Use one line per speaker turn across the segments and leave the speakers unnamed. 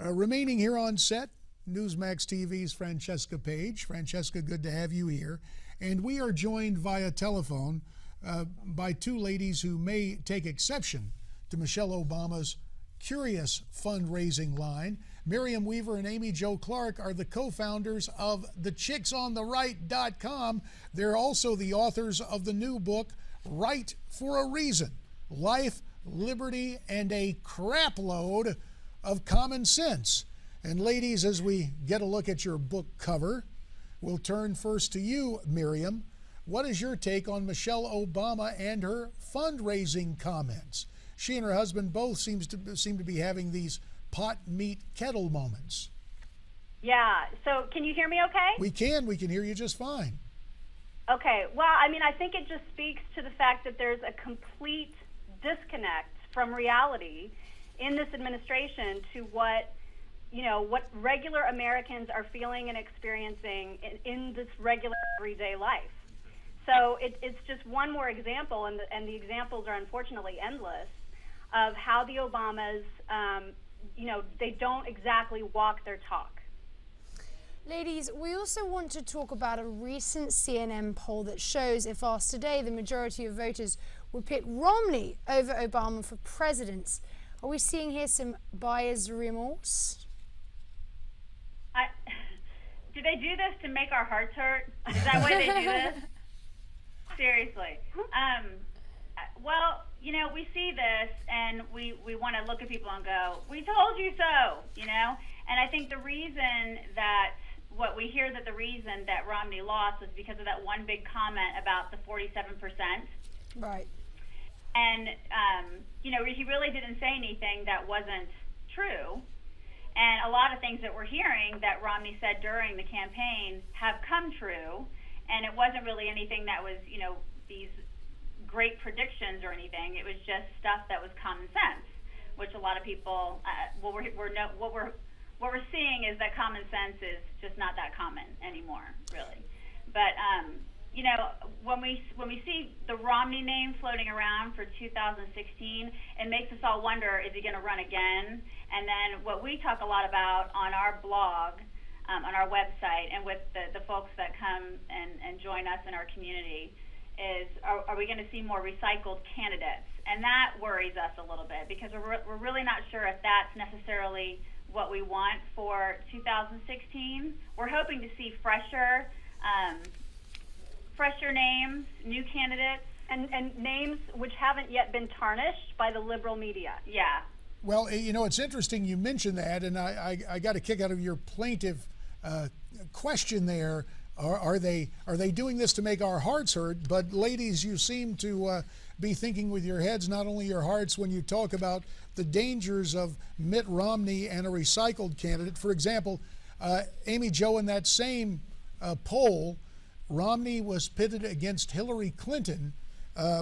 Remaining here on set, Newsmax TV's Francesca Page. Francesca, good to have you here. And we are joined via telephone by two ladies who may take exception to Michelle Obama's curious fundraising line. Miriam Weaver and Amy Jo Clark are the co-founders of thechicksontheright.com. They're also the authors of the new book, Right for a Reason: Life, Liberty, and a Crapload of Common Sense. And ladies, as we get a look at your book cover, we'll turn first to you, Miriam. What is your take on Michelle Obama and her fundraising comments? She and her husband both seem to be having these pot meet kettle moments.
Yeah, so can you hear me okay?
We can hear you just fine.
Okay, well, I mean, I think it just speaks to the fact that there's a complete disconnect from reality in this administration to what regular Americans are feeling and experiencing in this regular everyday life. So it's just one more example, and the examples are unfortunately endless, of how the Obamas, they don't exactly walk their talk.
Ladies, we also want to talk about a recent CNN poll that shows, if asked today, the majority of voters would pick Romney over Obama for president. Are we seeing here some buyer's remorse?
Do they do this to make our hearts hurt? Is that why they do this? Seriously. Well, we see this and we want to look at people and go, we told you so, And I think the reason that the reason that Romney lost was because of that one big comment about the 47%.
Right.
And, he really didn't say anything that wasn't true. And a lot of things that we're hearing that Romney said during the campaign have come true. And it wasn't really anything that was, these great predictions or anything. It was just stuff that was common sense, which a lot of people, what we're seeing is that common sense is just not that common anymore, really. But, when we see the Romney name floating around for 2016, it makes us all wonder, is he going to run again? And then what we talk a lot about on our blog, on our website, and with the folks that come and join us in our community, is are we going to see more recycled candidates? And that worries us a little bit because we're really not sure if that's necessarily what we want for 2016. We're hoping to see fresher names, new candidates.
And names which haven't yet been tarnished by the liberal media.
Yeah.
Well, it's interesting you mentioned that, and I got a kick out of your plaintive question there. Are they doing this to make our hearts hurt? But ladies, you seem to be thinking with your heads, not only your hearts, when you talk about the dangers of Mitt Romney and a recycled candidate. For example, Amy Jo, in that same poll, Romney was pitted against Hillary Clinton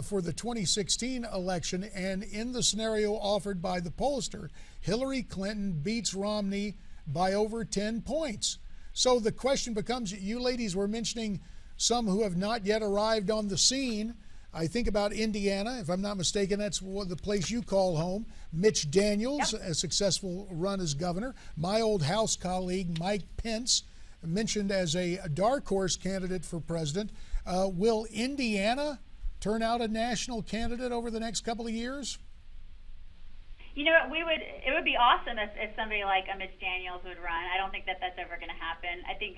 for the 2016 election, and in the scenario offered by the pollster, Hillary Clinton beats Romney by over 10 points. So the question becomes, you ladies were mentioning some who have not yet arrived on the scene. I think about Indiana, if I'm not mistaken, that's the place you call home. Mitch Daniels, yep. A successful run as governor. My old House colleague, Mike Pence, mentioned as a dark horse candidate for president. Will Indiana turn out a national candidate over the next couple of years?
It would be awesome if somebody like a Mitch Daniels would run. I don't think that that's ever going to happen. I think,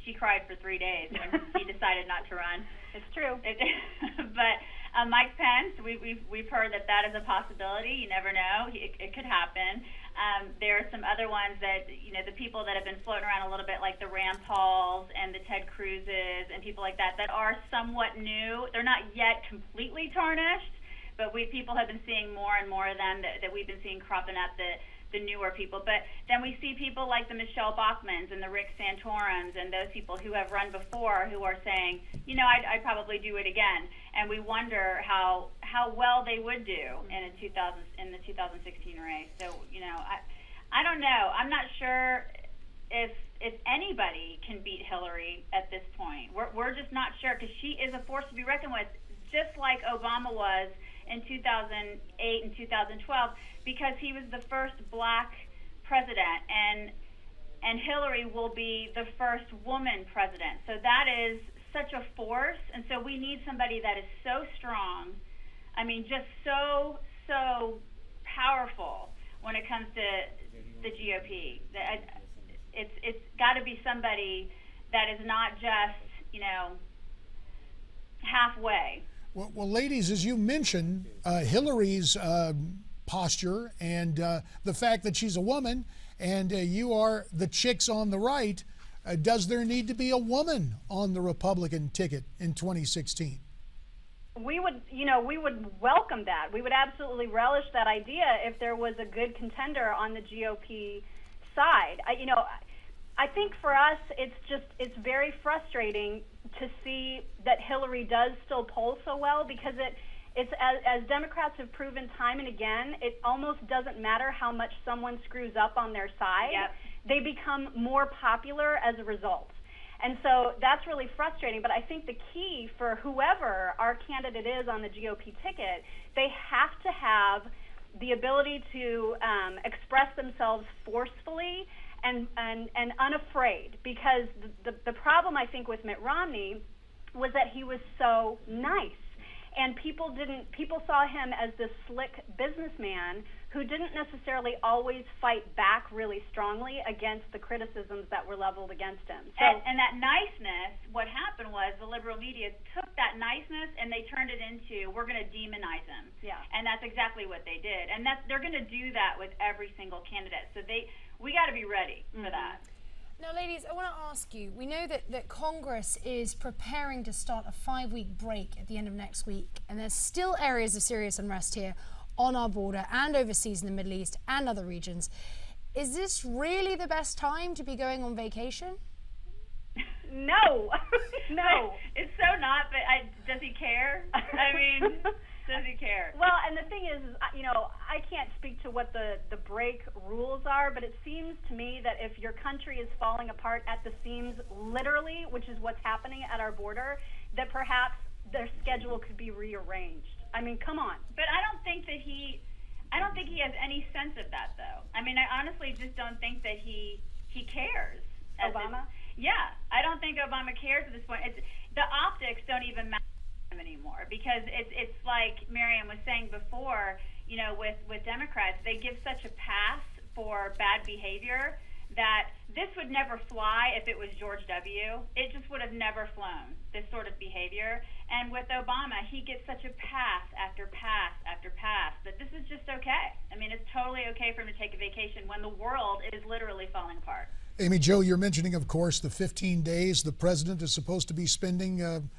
she cried for 3 days when he decided not to run.
It's true.
But Mike Pence, we've heard that is a possibility. You never know. It could happen. There are some other ones that, the people that have been floating around a little bit, like the Rand Pauls and the Ted Cruzes and people like that are somewhat new. They're not yet completely tarnished, but people have been seeing more and more of them that we've been seeing cropping up, the newer people. But then we see people like the Michelle Bachmans and the Rick Santorums and those people who have run before who are saying, I'd probably do it again. And we wonder how well they would do in the 2016 race. So, I don't know. I'm not sure if anybody can beat Hillary at this point. We're just not sure, because she is a force to be reckoned with, just like Obama was in 2008 and 2012, because he was the first black president, and Hillary will be the first woman president. So that is such a force, and so we need somebody that is so strong. I mean, just so powerful when it comes to the GOP. It's got to be somebody that is not just, halfway.
Well, ladies, as you mentioned, Hillary's posture and the fact that she's a woman and you are the chicks on the right, does there need to be a woman on the Republican ticket in 2016?
We would welcome that. We would absolutely relish that idea if there was a good contender on the GOP side. I think for us, it's very frustrating to see that Hillary does still poll so well, because it's as Democrats have proven time and again, it almost doesn't matter how much someone screws up on their side.
Yep.
They become more popular as a result. And so that's really frustrating. But I think the key for whoever our candidate is on the GOP ticket, they have to have the ability to express themselves forcefully and unafraid. Because the problem, I think, with Mitt Romney was that he was so nice. And people saw him as this slick businessman who didn't necessarily always fight back really strongly against the criticisms that were leveled against him. So,
and that niceness, what happened was the liberal media took that niceness and they turned it into, we're going to demonize him.
Yeah.
And that's exactly what they did. And they're going to do that with every single candidate. So we got to be ready for that.
Now, ladies, I want to ask you, we know that Congress is preparing to start a 5-week break at the end of next week, and there's still areas of serious unrest here on our border and overseas in the Middle East and other regions. Is this really the best time to be going on vacation?
no. No.
It's so not, but does he care? I mean, does he care?
Well, and the thing is, I can't speak to what the break rules are, but it seems to me that if your country is falling apart at the seams, literally, which is what's happening at our border, that perhaps their schedule could be rearranged. I mean, come on.
But I don't think he has any sense of that, though. I mean, I honestly just don't think that he cares.
Obama?
Yeah, I don't think Obama cares at this point. The optics don't even matter anymore, because it's like Miriam was saying before, with Democrats, they give such a pass for bad behavior that this would never fly if it was George W. It just would have never flown, this sort of behavior. And with Obama, he gets such a pass after pass after pass that this is just okay. I mean, it's totally okay for him to take a vacation when the world is literally falling apart.
Amy Jo, you're mentioning, of course, the 15 days the president is supposed to be spending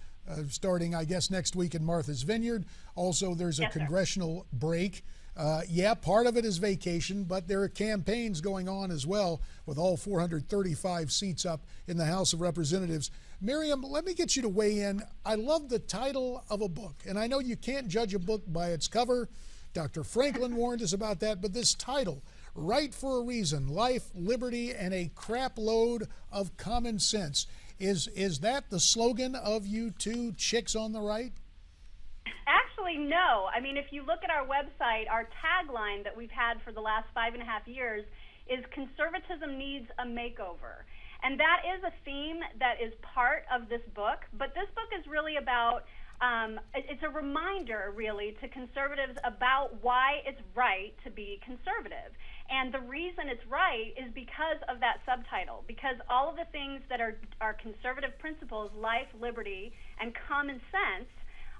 starting, I guess, next week in Martha's Vineyard. Also, there's a congressional break. Part of it is vacation, but there are campaigns going on as well, with all 435 seats up in the House of Representatives. Miriam, let me get you to weigh in. I love the title of a book, and I know you can't judge a book by its cover. Dr. Franklin warned us about that, but this title, Right for a Reason, Life, Liberty, and a Crap Load of Common Sense. Is that the slogan of you two chicks on the right?
Actually, no. I mean, if you look at our website, our tagline that we've had for the last 5.5 years is conservatism needs a makeover. And that is a theme that is part of this book. But this book is really about, it's a reminder, really, to conservatives about why it's right to be conservative. And the reason it's right is because of that subtitle, because all of the things that are conservative principles, life, liberty, and common sense,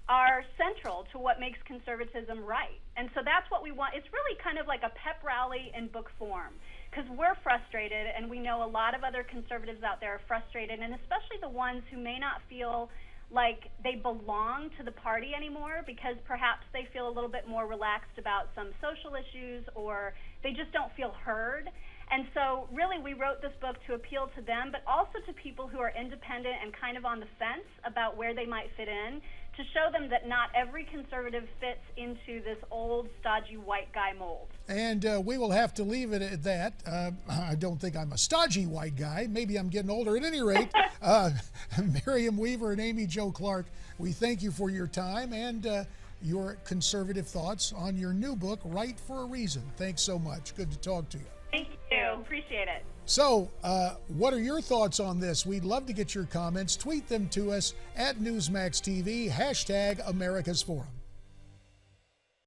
are central to what makes conservatism right. And so that's what we want. It's really kind of like a pep rally in book form, because we're frustrated, and we know a lot of other conservatives out there are frustrated, and especially the ones who may not feel like they belong to the party anymore, because perhaps they feel a little bit more relaxed about some social issues, or they just don't feel heard. And so really we wrote this book to appeal to them, but also to people who are independent and kind of on the fence about where they might fit in, to show them that not every conservative fits into this old, stodgy white guy mold.
And we will have to leave it at that. I don't think I'm a stodgy white guy. Maybe I'm getting older. At any rate, Miriam Weaver and Amy Jo Clark, we thank you for your time and your conservative thoughts on your new book, Right for a Reason. Thanks so much. Good to talk to you.
Thank you. Appreciate it.
So, what are your thoughts on this? We'd love to get your comments. Tweet them to us at Newsmax TV, #America's Forum.